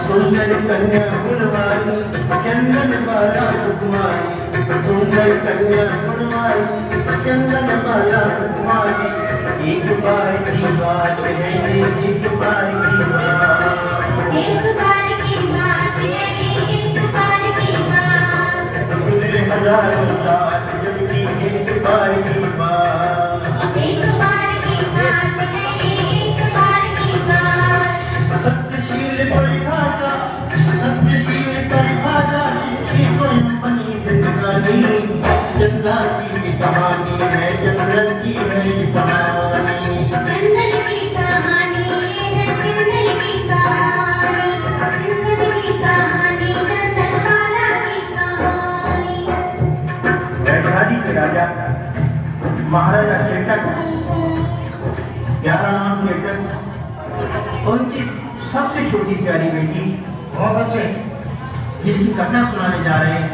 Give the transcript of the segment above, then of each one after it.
सुंदर कन्या गुणवारी चंदन बाला सुकुमारी, सुंदर कन्या गुणवारी चंदन बाला सुकुमारी, एक बार की बात है ये, एक बार की बात, एक बार की बात है ये, एक बार की बात, गुजरे हजारों साल जब की एक बार की बात, एक बार की बात है ये, एक बार की बात, सत्यशील परिभाषा, सत्यशील परिभाषा जिसकी स्वयं बनी जिंदगानी, चंदा की कहानी है, चंदन की है कहानी, चंदन की कहानी है, चंदन की कहानी, चंदन की कहानी, चंदन वाला की कहानी। वैशाली के राजा महाराजा चेतक, 11 नाम चेतक, उनकी सबसे छोटी प्यारी बेटी बहुत अच्छे जिसकी कथा सुनाने जा रहे हैं,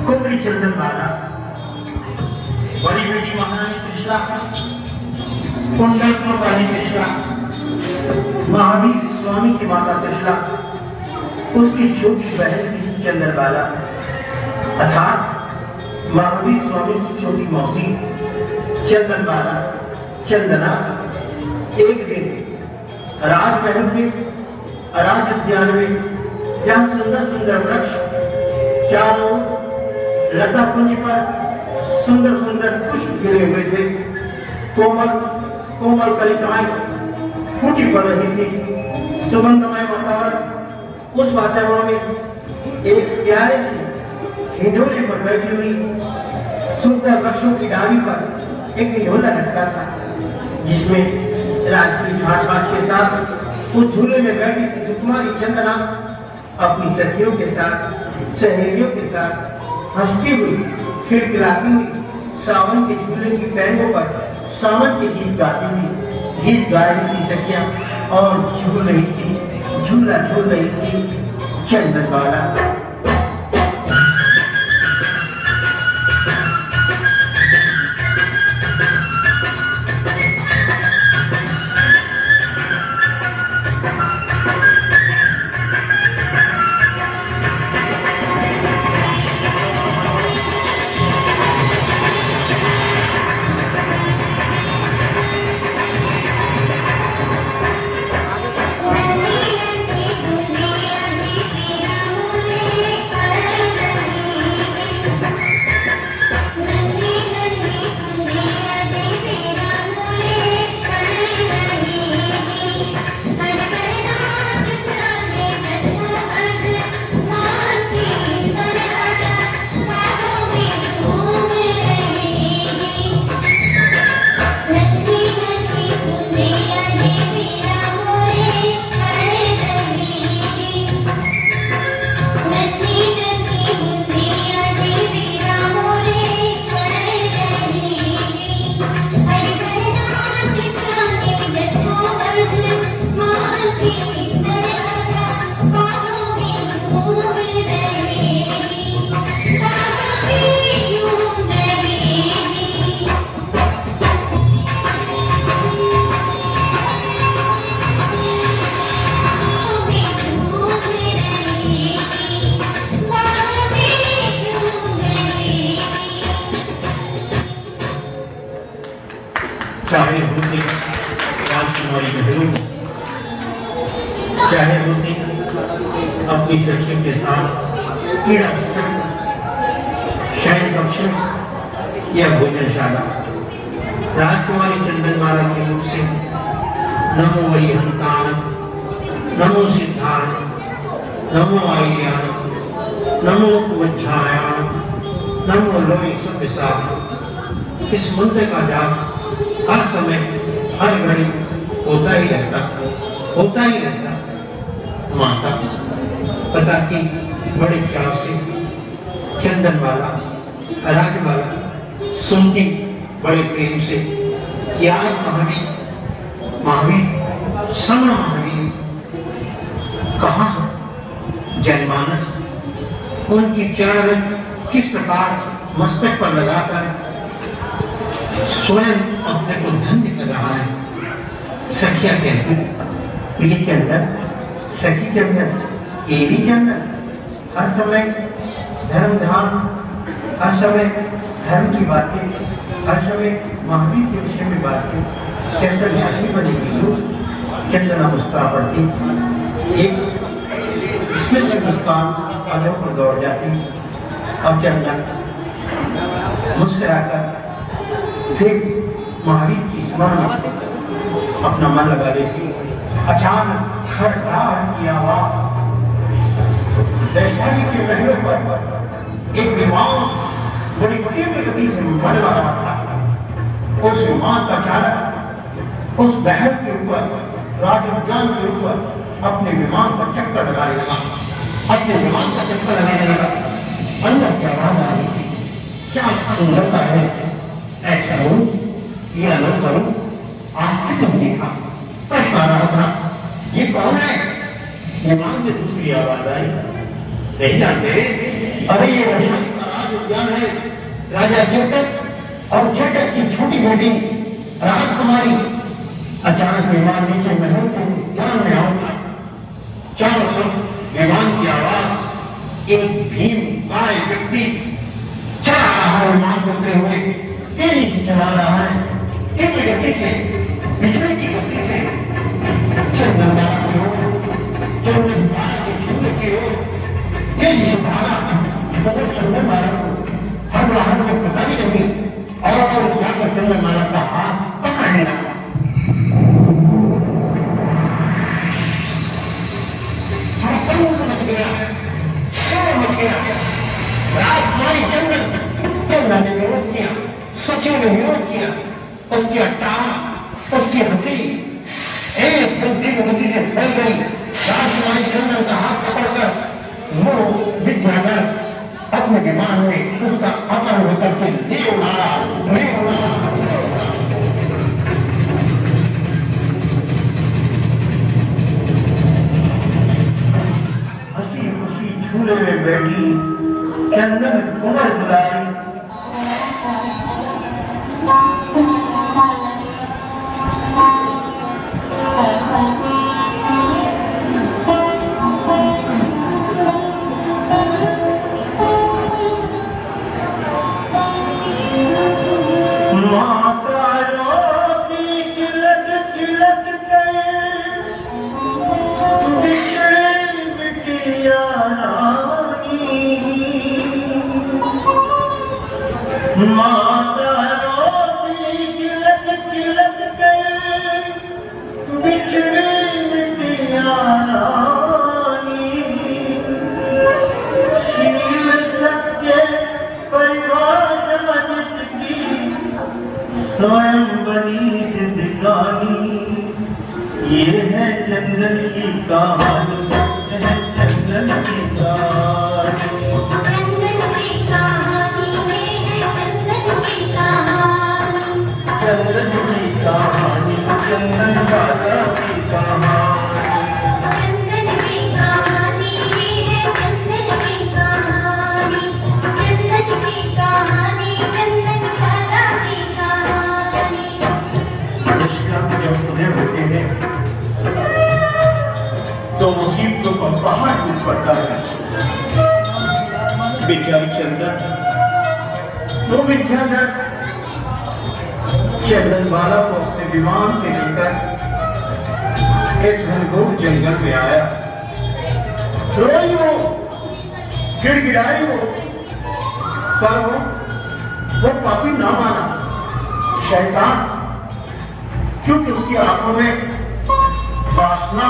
कुंवरी चंदन बाला, बड़ी बेटी महारानी त्रिशला, कुंडल वाली त्रिशला, महावीर स्वामी की माता त्रिशला, उसकी छोटी बहन थी चंदन बाला, अर्थात महावीर स्वामी की छोटी मौसी चंदन बाला, चंदना। एक दिन राजमहल में, राज उद्यान में, जहाँ सुंदर सुंदर वृक्ष चारों लता कुंज पर सुंदर सुंदर पुष्प गिरे हुए थे, कोमल कोमल कलिकाएं फूटी पड़ रही थी, सुगंधमय वातावरण, उस वातावरण में एक प्यारे सी हिंडोले पर बैठी हुई सुंदर वृक्षों की डाली पर एक हिंडोला लटका था, जिसमें राजसी घाट बाट के साथ उस झूले में बैठी थी सुकुमारी चंदना अपनी सखियों के साथ, सहेलियों के साथ हंसती हुई, खिलखिलाती हुई सावन के झूले की पैरों पर सावन के गीत गाती हुई, गीत गा रही थी सखियां और झूल रही थी, झूला झूल रही थी चंदन बाला। नन्ही नन्ही दुनिया भी तेरा चाहे होते राजकुमारी महलों, चाहे होते अपनी सखियों के साथ क्रीड़ा स्थल, शयन कक्ष या भोजनशाला, राजकुमारी चंदनमाला के मुख से नमो वैहंतान, नमो सिद्धान, नमो आय्यान, नमो वज्झायान, नमो लोई सव्यसाय, इस मंत्र का जाप हर समय हर घड़ी होता ही रहता। माता बताती बड़े चाव से, चंदनवाला राजवाला सुनती बड़े प्रेम से, क्या महावीर समण महावीर कहाँ जनमानस, उनकी चरण किस प्रकार मस्तक पर लगाकर स्वयं अपने को धन्य कर रहा है। सखिया कहती, प्रिय चंदन, सखी चंदन, एरी चंदन, हर समय धर्म ध्यान, हर समय धर्म की बातें, हर समय महावीर के विषय में बातें, कैसा ज्ञानी बनेगी लोग। चंदना मुस्कुरा पड़ती, एक इसमें से मुस्कान आंखों पर दौड़ जाती और चंदन मुस्कुराकर फिर महावीर की स्मरण में अपना मन लगा देती। अचानक खड़खड़ाहट की आवाज, वैशाली के महलों पर एक विमान बड़ी तीव्र गति से बढ़ रहा था। उस विमान का चालक उस महल के ऊपर, राज उद्यान के ऊपर अपने विमान पर चक्कर लगाने लगा, अपने विमान का चक्कर लगाने लगा। अंदर से आवाज आ रही थी, क्या सुंदरता है, ऐसा हो या न करो, आज तक देखा। प्रश्न आ रहा था, ये कौन है? विमान में दूसरी आवाज आई, नहीं जानते? अरे ये वैशाली का राज उद्यान है, राजा चटक और चटक की छोटी बेटी राजकुमारी। अचानक विमान नीचे महल के उद्यान में आऊंगा। चारों तरफ विमान की आवाज, एक भीम काय व्यक्ति चला रहा है, विमान करते हुए तेजी से चला रहा है, तीव्र गति से, बिजली की गति से। चंदनमाला की ओर, चंदनमाला के झूले की ओर तेजी से भागा, मगर चंदनमाला को हड़बड़ाहट में पता भी नहीं और जाकर चंदनमाला का हाथ पकड़ने लगा। मच गया। राजकुमारी चंदन ने विरोध किया, सचिव ने विरोध किया। उसकी टांग, उसकी हड्डी एक बुद्धि गति से फैल गई। राजकुमारी चंदन का हाथ पकड़कर वो विद्याधर अपने विमान में उसका अपहरण होकर के ले उड़ा। हंसी खुशी झूले में बैठी चंदन कुंवर बुलाई, माता रोती तिलक तिलक के बिछड़ी बिटिया रानी। शील सत्य परिभाषा जिसकी स्वयं बनी जिंदगानी। ये है चंदन की कहानी, है चंदन की कहानी। चंदन की कहानी, चंदन वाला की कहानी। चंदन की कहानी, ये है चंदन की कहानी। चंदन की कहानी, चंदन वाला की कहानी। दुष्कर्म जब उन्हें होते हैं तो मुसीबतों का पहाड़ टूट पड़ता है। बेचारी चंदन, वो विद्याधर चंदनबाला को अपने विमान से लेकर एक घनघोर जंगल में आया। रोई वो, गिड़गिड़ाई वो, पर वो पापी ना माना। शैतान, क्योंकि उसकी आंखों में वासना,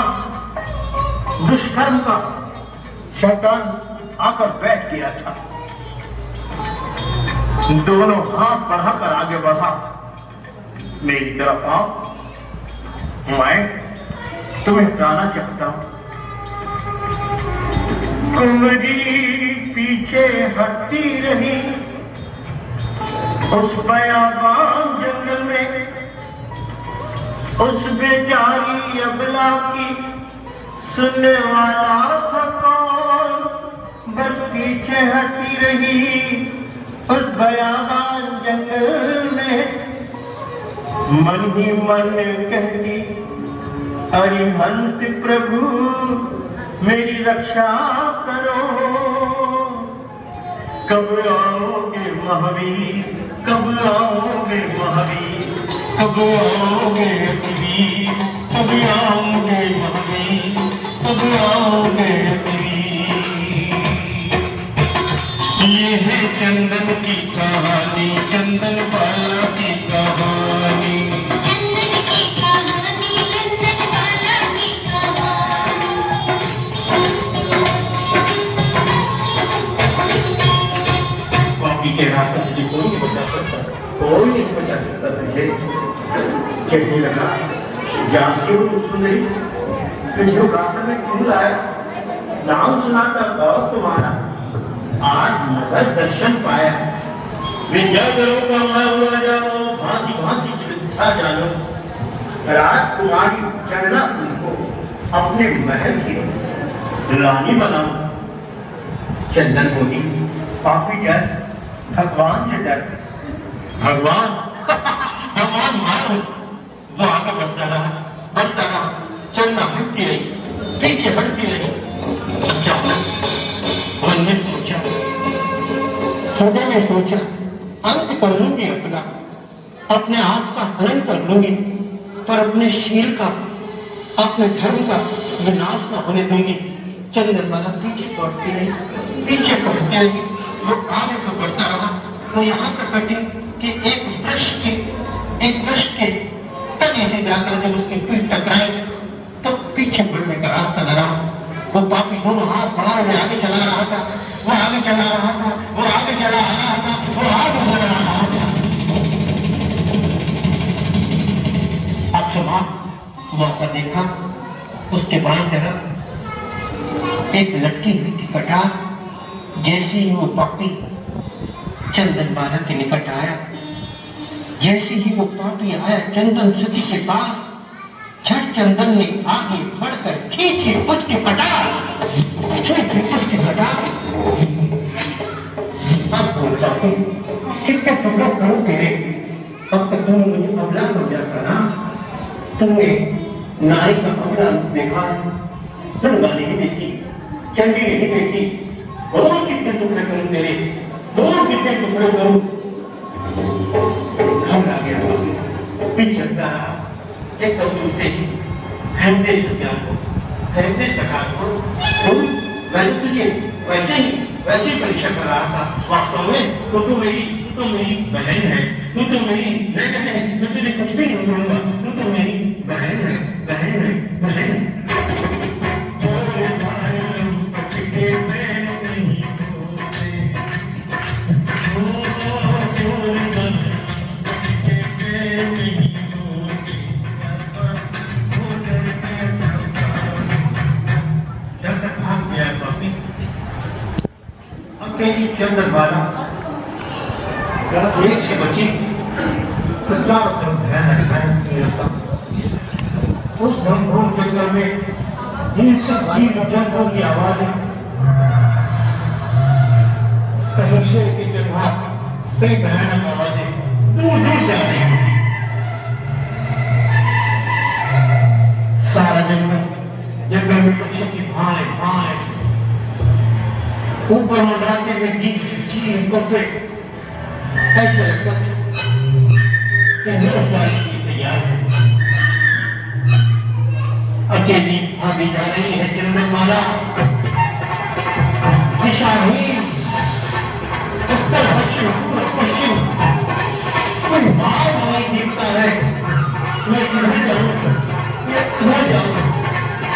दुष्कर्म का शैतान आकर बैठ गया था। दोनों हाथ बढ़ाकर आगे बढ़ा, मेरी तरफ आओ, मैं तुम्हें हटाना चाहता हूं। कुंवरी पीछे हटती रही उस बयाबान जंगल में। उस बेचारी अबला की सुनने वाला था कौन, बस पीछे हटती रही उस बयाबान जंगल में। मन ही मन कहती, अरिहंत प्रभु मेरी रक्षा करो। कब आओगे महावीर, कब आओगे महावीर, कब आओगे महावीर, कब आओगे महावीर, कब आओगे महावीर। ये है चंदन की कहानी, चंदनबाला की कहानी। के रात तुझे कोई नहीं बचा सकता, कोई नहीं बचा सकता तुझे। कहने लगा, जानती हो सुंदरी, तुझे रात में क्यों लाया? नाम सुनाता गौर तुम्हारा, आज नगर दर्शन पाया। विद्या करो कमा हुआ जाओ, भांति भांति विद्या जानो। राजकुमारी चंदना तुमको अपने महल की रानी बनाओ। चंदन बोली, पापी डर, भगवान से डर। भगवान भगवान मारो। वो आगे बढ़ता रहा, चलना हटती रही, पीछे हटती रही। अच्छा, मन में सोचा, हृदय में सोचा, अंत कर लूंगी अपना, अपने आप का हरण कर लूंगी, पर अपने शील का, अपने धर्म का विनाश न होने दूंगी। चंदनबाला पीछे पड़ती रही, पीछे पड़ती रही। वो आगे को बढ़ता रहा, वो यहाँ तक घटी कि एक वृक्ष के तने से जाकर जब उसकी पीठ टकराई तो पीछे बढ़ने का रास्ता न रहा। वो पापी दोनों हाथ बढ़ाए हुए आगे चला रहा था, वो आगे चला रहा था, वो आगे चला रहा था, वो आगे चला रहा था। अच्छा, मौका देखा, उसके बाएं तरफ एक लटकी हुई थी कटार। जैसे ही वो पापी चंदनबाला के निकट आया, जैसे ही वो पापी आया चंदन सती के पास, झट चंदन ने आगे बढ़कर खींची उसकी कटार, खींची उसकी कटार। अब बोलता हूँ, कितने टुकड़े करूं तेरे? अब तक तुमने मुझे अबला समझा था ना? तुमने नारी का अबला देखा है, गंगा नहीं देखी, चंडी नहीं देखी। और कितने टुकड़े करूं तेरे, और कितने टुकड़े करूं? घबरा गया, पीछे रहा। एक कभी उसे फैलते मैंने तुझे वैसे ही परीक्षा कर रहा था। वास्तव में तो तू मेरी बहन है, तू तो मेरी बहन है, मैं तुझे कुछ भी नहीं बोलूंगा, तू तो मेरी बहन है, बहन है, बहन। चंदनबाला एक से बची, उस घनघोर जंगल में इन सब जीव जंतुओं की आवाजें, कहीं शेर की चिल्लाहट, कहीं भयानक आवाजें दूर दूर से आ रही थी। सारा जंगल में पक्षियों की भाए भाए, ऊपर मंडराते हुए चील कौवे, ऐसे लगता था ससुराल के लिए तैयार है। अकेली भाभी जा रही है चंदनमाला दिशाहीन उत्तर दक्षिण पूर्व पश्चिम कोई मार्ग नहीं दिखता है। मैं किधर जाऊं, किधर जाऊं,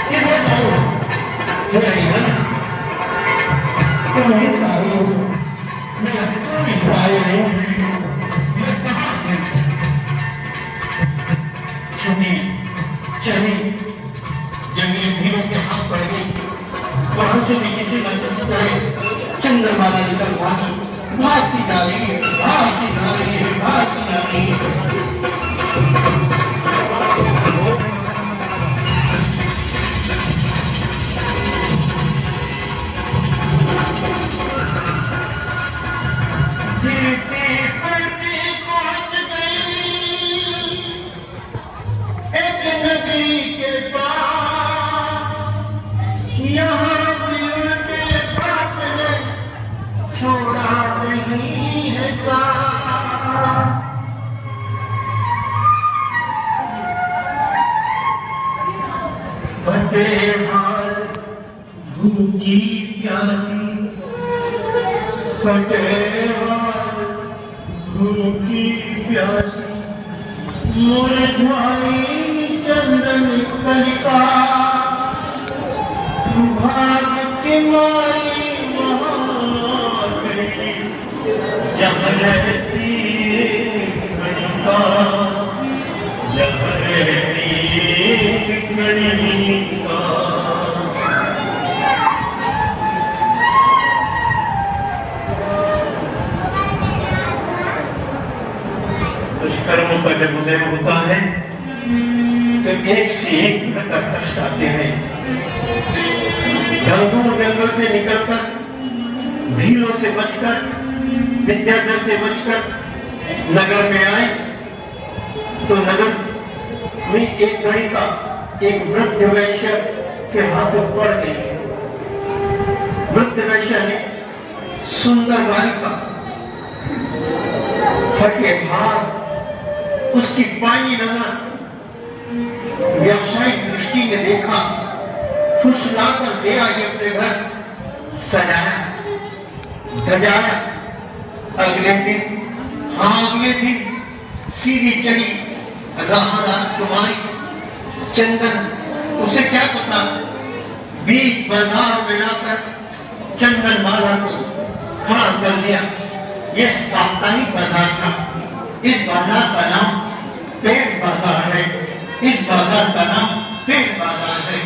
किधर जाऊं? तुम ही सहाय हो, मैं कोई सहाय नहीं। मैं कहाँ छुट्टी चली जंगली भीड़ों के हाथ पड़ गई। वहां से भी किसी न किसी तरह चंद्रमाला निकल भागी, भागती जा रही है, भागती जा रही है, भागती जा रही है। भूखी प्यासी फटेहाल भूखी प्यासी मुरझाई चंदन कलिका भाग के माई वहाँ गई जहाँ रहती कलिका जहाँ रहती कलिका। दुष्कर्मों का जब उदय होता है तो एक से एक प्रकार कष्ट आते हैं। जंगल से निकलकर भीड़ों से बचकर विद्याधर से बचकर नगर में आए तो नगर में एक लड़का एक वृद्ध वैश्य के हाथों पड़ गई। वृद्ध वैश्य ने सुंदर बालिका फटे हाथ उसकी पानी नजर व्यावसायिक दृष्टि ने देखा, फुसलाकर ले आई अपने घर, सजाया सजाया। अगले दिन सीधी चली राजकुमारी चंदन। उसे क्या पता बीच बाजार में लाकर चंदन माला को खड़ा कर दिया। यह साप्ताहिक बाजार था। इस बाजार का नाम पेट बाजार है। इस बाजार का नाम पेट बाजार है।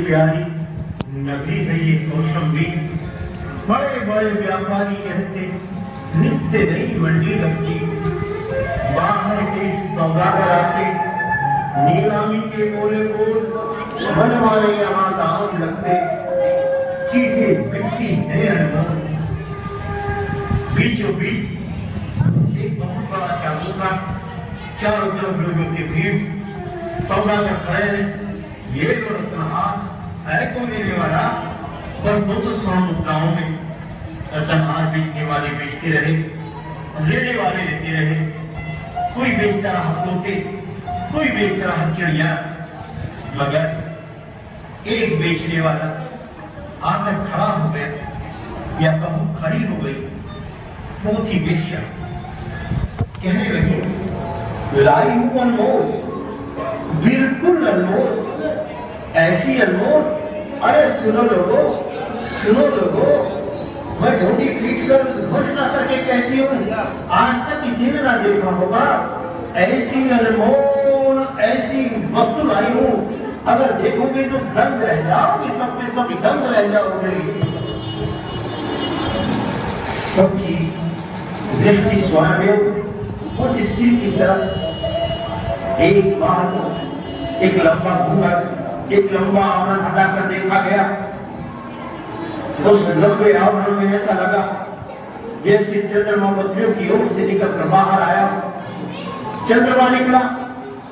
प्यारी नगरी है ये कौशंबी। बड़े बड़े व्यापारी रहते, नित्य नई मंडी लगती। बाहर के सौदागर आते, नीलामी के बोले बोल मन वाले यहाँ दाम लगते। चीजें बिकती है अनमोल। बीचों बीच एक बहुत बड़ा चबूतरा, चारों तरफ लोगों की भीड़। सौदागर खड़े हैं, ये तो रत्नहार है कौन लेने वाला? बस 200 स्वर्ण मुद्राओं में रत्नहार बेचने वाले बेचते रहे, लेने वाले लेते रहे। कोई बेचता रहा तोते, कोई बेचता रहा चिड़िया, मगर एक बेचने वाला आकर खड़ा हो गया, या कहूं खड़ी हो गई। बहुत ही बेश्या कहने लगी, लाई हूं अनमोल, बिल्कुल अनमोल, ऐसी अनमोल। अरे सुनो लोगो, सुनो लोगो, मैं ढोटी पीट कर घोषणा करके कहती हूँ, आज तक किसी ने ना देखा होगा। ऐसी अनमोल ऐसी वस्तु लाई हूँ, अगर देखोगे तो दंग रह जाओगे, सब पे सब दंग रह जाओगे। सबकी दृष्टि स्वयं उस स्त्री की तरफ एक बार एक लंबा घूंघट, एक लंबा आवरण हटाकर देखा गया। उस लंबे आवरण में ऐसा लगा जैसे चंद्रमा बदलियों की ओर से निकलकर बाहर आया। चंद्रमा निकला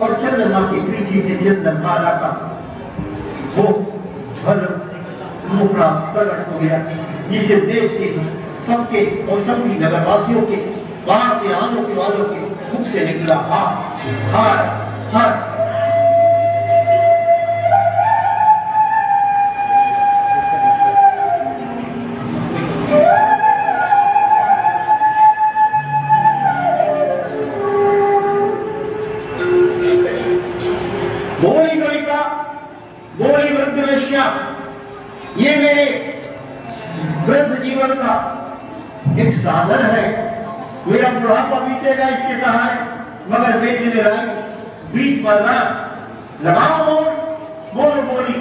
और चंद्रमा की पीछे से चंद्रमाला का वो ध्वल मुखड़ा प्रकट हो गया, जिसे देख के सबके और सभी नगरवासियों के, बाहर के आने वालों के मुख से निकला हाय हाय हाय। बोली गणिका, बोली वृद्ध वेश्या, ये मेरे वृद्ध जीवन का एक साधन है। मेरा बुढ़ापा बीतेगा इसके सहारे, मगर बेचने लाई बीच बाजार लगाओ मोर, बोलो बोली।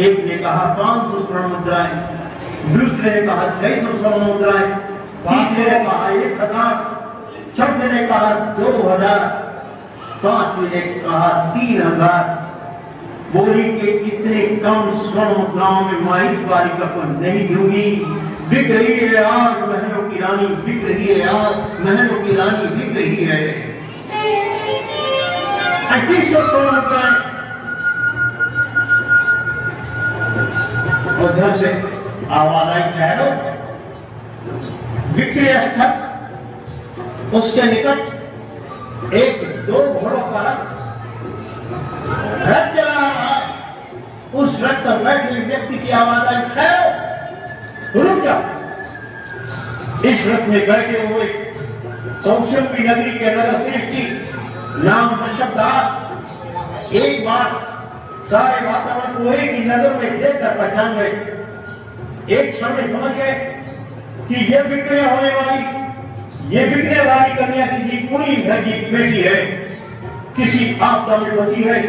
एक ने कहा 500 स्वर्ण मुद्राएं, दूसरे ने कहा 600 स्वर्ण मुद्राएं, तीसरे ने कहा 1000, चौथे ने कहा 2000, पांचवें ने कहा 3000। बोली के इतने कम स्वर्ण मुद्राओं में मैं इस बालिका को नहीं दूंगी। बिक रही है आज महलों की रानी, बिक रही है आज महलों की रानी, बिक रही है। 3800 स्वर्ण मुद्राएं। उधर से आवाज आई, ठहरो। विक्रय स्थल उसके निकट एक 2 घोड़ों का रथ चला रहा है। उस रथ पर बैठे व्यक्ति की आवाज आई, ठहरो, रुक जा। इस रथ में बैठे हुए कौशंबी नगरी के नगर श्रेष्ठी नाम ऋषभदास एक बार सारे वातावरण को एक ही नजर में देखकर पहचान गए। एक क्षण में समझ गए कि यह बिक्री होने वाली, ये बिकने वाली कन्या किसी कुड़ी घर की बेटी है, किसी आपदा में फंसी है,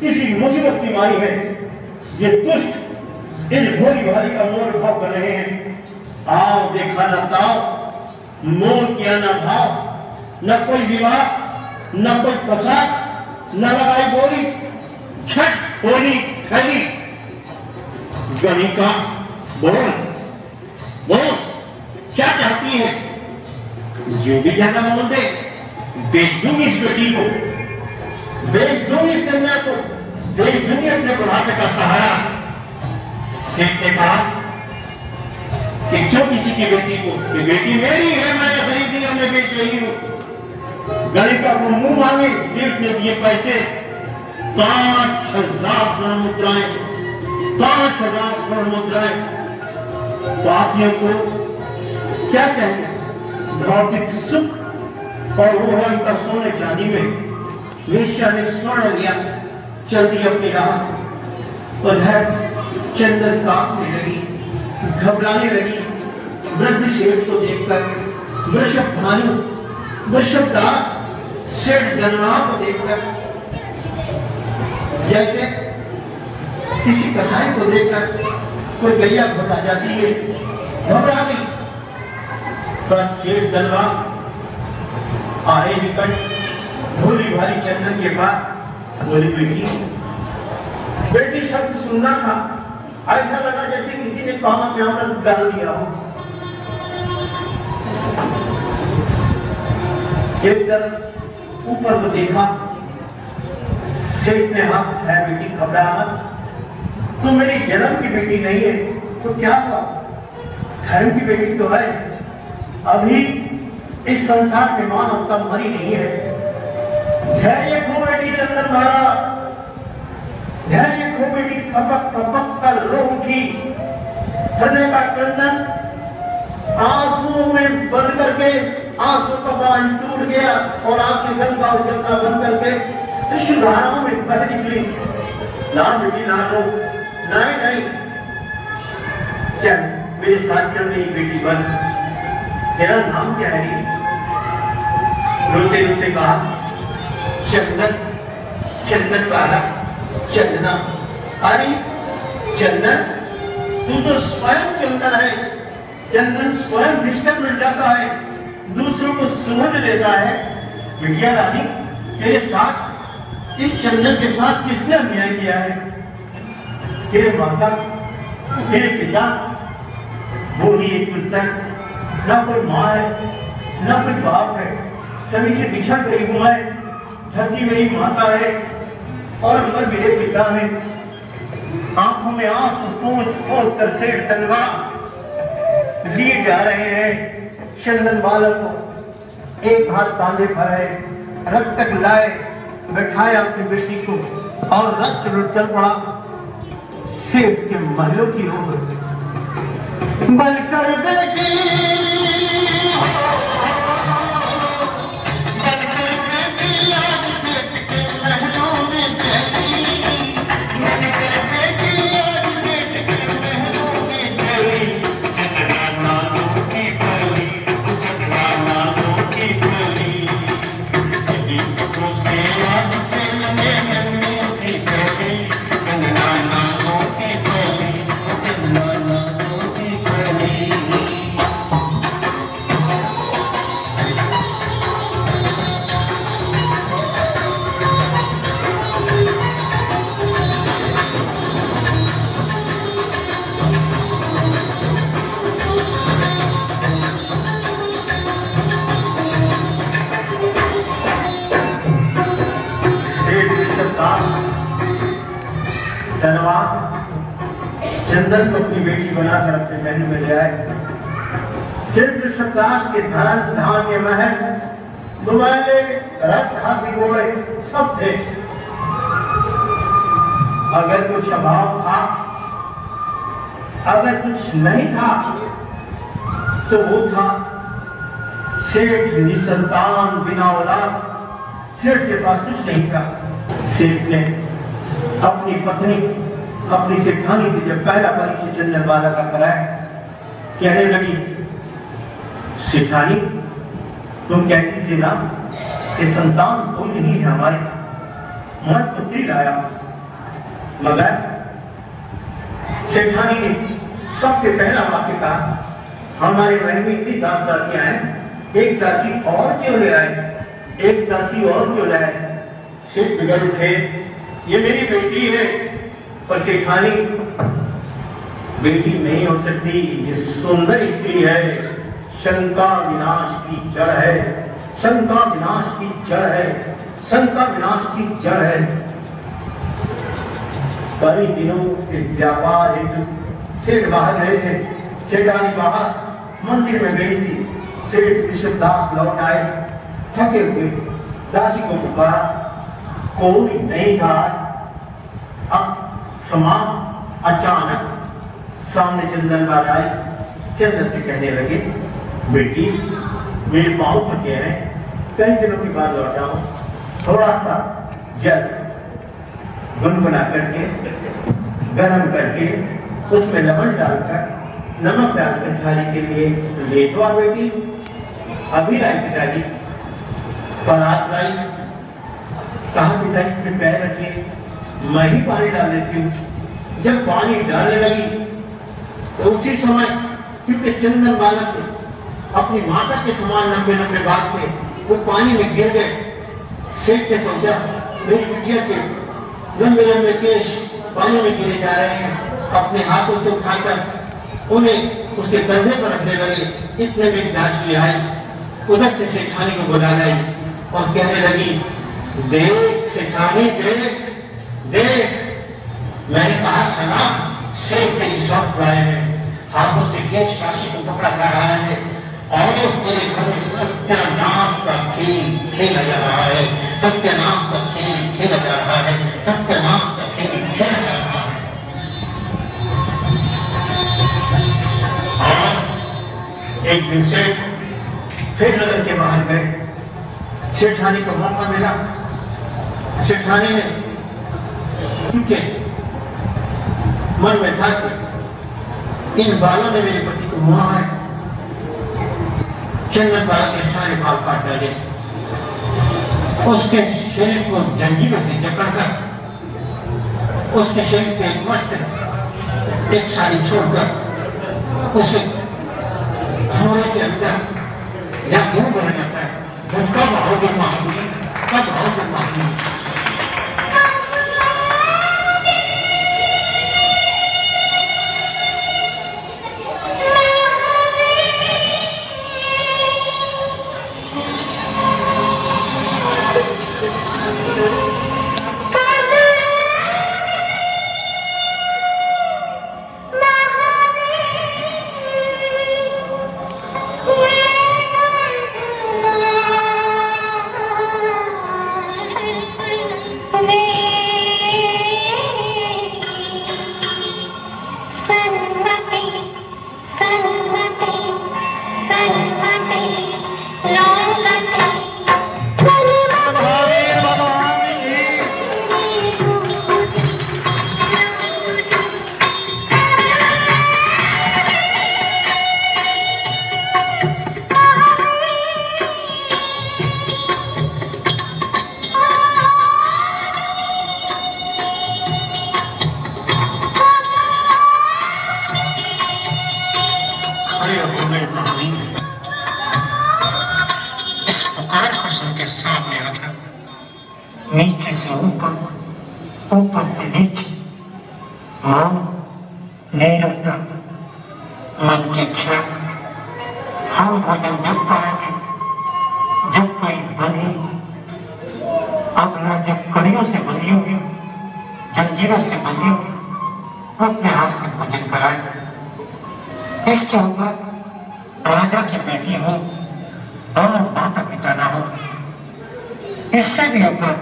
किसी मुसीबत की मारी है। ये दुष्ट इस भोली भाली का मोल भाव कर रहे हैं। आओ देखा न ताव, मोल किया न भाव, न कोई विवाह, न कोई प्रसाद, न लगाई बोली, छठ होली खली। गणिका बोल बोल, क्या चाहती है? जो भी जाना बोल दे, बेच दूंगी इस बेटी को, बेच दूंगी इस कन्या को, बेच दूंगी अपने बुढ़ापे का सहारा। सेठ ने कहा कि जो किसी की बेटी को, ये बेटी मेरी है, मैंने खरीदी है, मैं बेच रही हूं। गणिका को मुंह मांगे, सेठ ने दिए पैसे 5000 स्वर्ण मुद्राएं, 5000 स्वर्ण मुद्राएं। बाकियों को क्या कहते, भौतिक सुख और वो है उनका सोने चांदी में। वेश्या ने स्वर्ण लिया, चलती अपनी राह। उधर चंदन कांपने लगी, घबराने लगी वृद्ध सेठ को देखकर। वृषभ भानु, वृषभदास सेठ गणना को देखकर, जैसे किसी कसाई को देखकर कोई गैया घबरा जाती है, घबरा गई। पर सेठ गणना आए निकट भोली भाली चंदन के पास। बोली, बेटी शब्द सुनना था, ऐसा लगा जैसे किसी ने कामा में अमृत डाल दिया हो। एक तरफ ऊपर को देखा, सेठ ने हाथ उठाया, बेटी घबरा मत, तू मेरी जन्म की बेटी नहीं है तो क्या हुआ, धर्म की बेटी तो है। अभी इस संसार में मानवता मरी नहीं है। धैर्य खो बेटी चंदन मारा, धैर्य खो बेटी खपक खपक कर रो उठी। हृदय का क्रंदन आंसुओं में बंद करके, आंसू का बांध टूट गया और आंखें गंगा और जमुना बंद करके इस धाराओं में बह निकली। ना बेटी ना रो, नहीं नहीं, चल मेरे साथ चल मेरी बेटी बन। तेरा नाम क्या है? रोते रोते कहा, चंदन, चंदन वाला, चंदना। अरे चंदन, तू तो स्वयं चंदन है। चंदन स्वयं बिस्तर मिल जाता है, दूसरों को सुगंध देता है। बिटिया रानी, तेरे साथ इस चंदन के साथ किसने अन्याय किया है? तेरे माता, तेरे पिता, वो ही एक पुत्र, ना कोई माँ है, ना कोई बाप है, सभी से बिछड़ गई हूँ मैं। धरती मेरी माता है और अंबर मेरे पिता है। आंखों में आंसू पोंछ पोंछ कर सेठ तलवार लिए जा रहे हैं चंदन बालक को। एक हाथ कांधे पर है, रथ तक लाए, बैठाया अपनी बेटी को और रथ चल पड़ा सेठ के महलों की ओर। बलकर बेटी चंदन को अपनी बेटी बनाकर अपने महल में जाए। सिर्फ शब्दास के धन धान्य महल दुमाले रथ हाथी घोड़े सब थे। अगर कुछ अभाव था, अगर कुछ नहीं था, तो वो था सेठ निसंतान बिना औलाद। सेठ के पास कुछ नहीं था। सेठ ने अपनी पत्नी, अपनी सेठानी से जब पहला परिचय चंदन बाला का कराया, कहने लगी, सेठानी तुम कहती थी ना कि संतान कोई नहीं है हमारे, मैं पुत्री लाया। मगर सेठानी ने सबसे पहला वाक्य कहा, हमारे महल में इतनी दास दासियां हैं, एक दासी और क्यों ले आए, एक दासी और क्यों लाए। सेठ बिगड़ उठे, ये मेरी बेटी है। पर सेठानी, बेटी नहीं हो सकती, ये सुंदर स्त्री है, शंका विनाश की जड़ है, शंका विनाश की जड़ है, शंका विनाश की जड़ है। कई दिनों से व्यापार हेतु सेठ बाहर गए थे। सेठानी बाहर मंदिर में गई थी। सेठ ऋषभदास लौट आए, थके हुए, दासी को पुकारा, कोई नहीं था। अब समाप्त। अचानक सामने चंदन बाला आए, चंदन से कहने लगे, बेटी मेरे पाँव थके हैं, कई दिनों के बाद लौटा हूं, थोड़ा सा जल गुनगुना करके गरम करके उसमें लवण डालकर नमक डालकर खाने के लिए ले दो बेटी। अभी लाई पिताजी, परात लाई, कहा पिताजी पे पैर रखिए, मैं ही पानी डाल देती हूँ। जब पानी डालने लगी तो उसी समय, क्योंकि चंदन बालक अपनी माता के समान लंबे लंबे बाल थे, वो पानी में गिर गए। सेठ ने सोचा, मेरी बिटिया के लंबे लंबे केश पानी में गिरे जा रहे हैं। अपने हाथों से उठाकर उन्हें उसके कंधे पर रखने लगे। इतने में दासी आई, उधर से सेठानी को बुला लाई और कहने लगी, देख सेठानी, देख देख, मैंने कहा था ना, सेठ तेरी शौक लाए हैं, हाथों से केश राशि को पकड़ा जा रहा है और तेरे घर में सत्यानाश का खेल खेला जा रहा है, सत्यानाश का खेल खेला जा रहा है, सत्यानाश का खेल खेला जा रहा है। और एक दिन से फिर नगर के बाहर गए। सेठानी को मौका मिला। सेठानी ने, क्योंकि मन में था कि इन बालों ने मेरे पति को मुआ है, चंदन बाला के सारे बाल काट डाले, उसके शरीर को जंजीरों से जकड़कर, उसके शरीर पे एक मस्त एक साड़ी छोड़कर उसे घोड़े के अंदर या घूम रहे जाता है। कब आओगे महावीर, कब आओगे महावीर। नीचे से ऊपर, ऊपर से नीचे, हाँ नीरवता, मन की इच्छा। हम भोजन जब पाएंगे जब कोई बनी अपना, जब कड़ियों से बंधी होगी, जंजीरों से बंधी होगी, वो अपने हाथ से भोजन कराए। इसके ऊपर राजा की बेटी हो और माता पिता ना हो, इससे भी ऊपर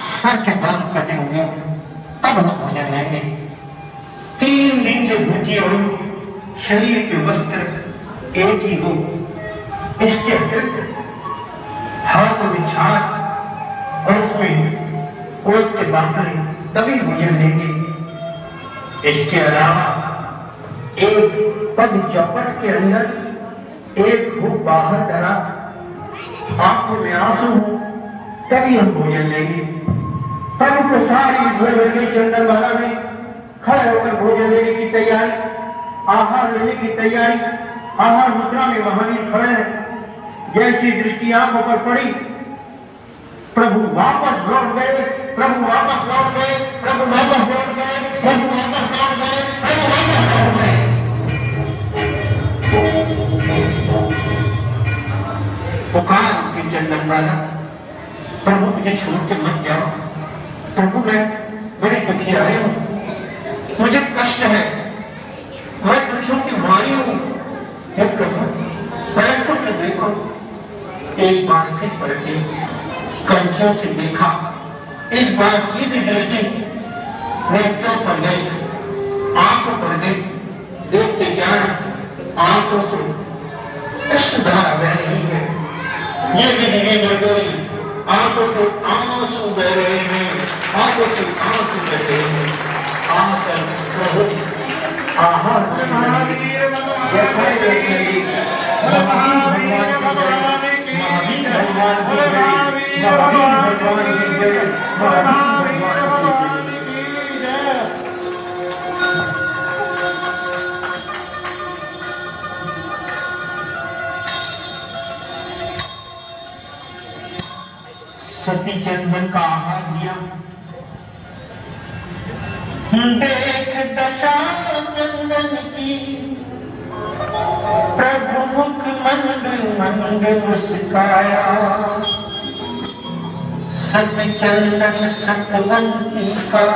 सर के बाल कटे हुए, तब हम भोजन लेंगे। 3 दिन से भूखी हो, शरीर के वस्त्र एक ही हो, इसके अतिरिक्त हाथों में छाछ और उसमें ओट के बाकड़े, तभी भोजन लेंगे। इसके अलावा एक पग चौपट के अंदर, एक हो बाहर डरा, आंखों में आंसू हो, तभी हम भोजन लेंगे। प्रभु को सारी धोए भर गई चंद्रमाला में खड़े होकर भोजन लेने की तैयारी, आहार लेने की तैयारी। आहार मुद्रा में महावीर खड़े हैं। जैसी दृष्टि आंखों पर पड़ी, प्रभु वापस लौट गए, प्रभु वापस लौट गए, प्रभु वापस लौट गए, प्रभु वापस लौट गए, प्रभु वापस लौट गए। पुकार की चंद्रमाला, प्रभु मुझे छोड़ के मत जाओ, प्रभु मैं बड़ी दुखी आई हूं, मुझे कष्ट है, मैं दुखियों की मारी हूं। हे प्रभु पैर को तो देखो। एक बार फिर पलटे, कंठों से देखा, इस बार सीधी दृष्टि नेत्रों पर गई, आंखों पर गई, देखते जाए आंखों से अश्रुधारा बह रही है। ये भी धीरे बढ़ गई, आंखों से आंसू बह रहे हैं, आंखों से आंसू बह रहे हैं। आकर प्रभु आहार महावीर भगवान सती चंदन का आहार लिया। देख दशा चंदन की, प्रभु मुख मंद मंद मुस्काया। सत चंदन सतवंती का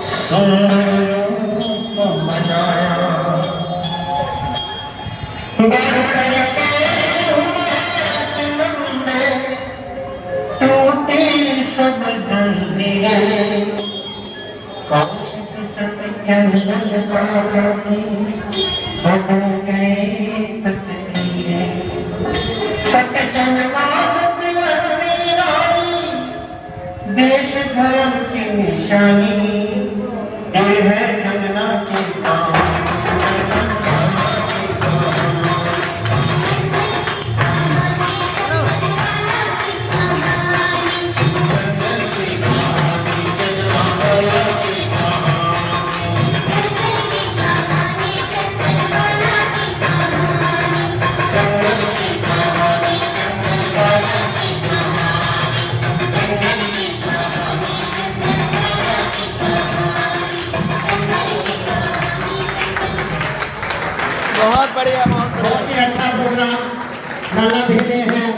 सुंदर रूप बनाया। टूटी सब जंजीरें, कौशिक सत चंदन का बदल गई तकदीरें। सत चंद्रमा सतवंती रानी, देश धर्म की निशानी, ये है जगना के काम। बहुत बढ़िया, बहुत ही अच्छा प्रोग्राम। नाना भेजे हैं,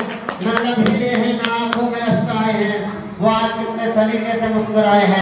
नाना आंखों में अश्क आए हैं, वो आज कितने सलीके से मुस्कुराए हैं।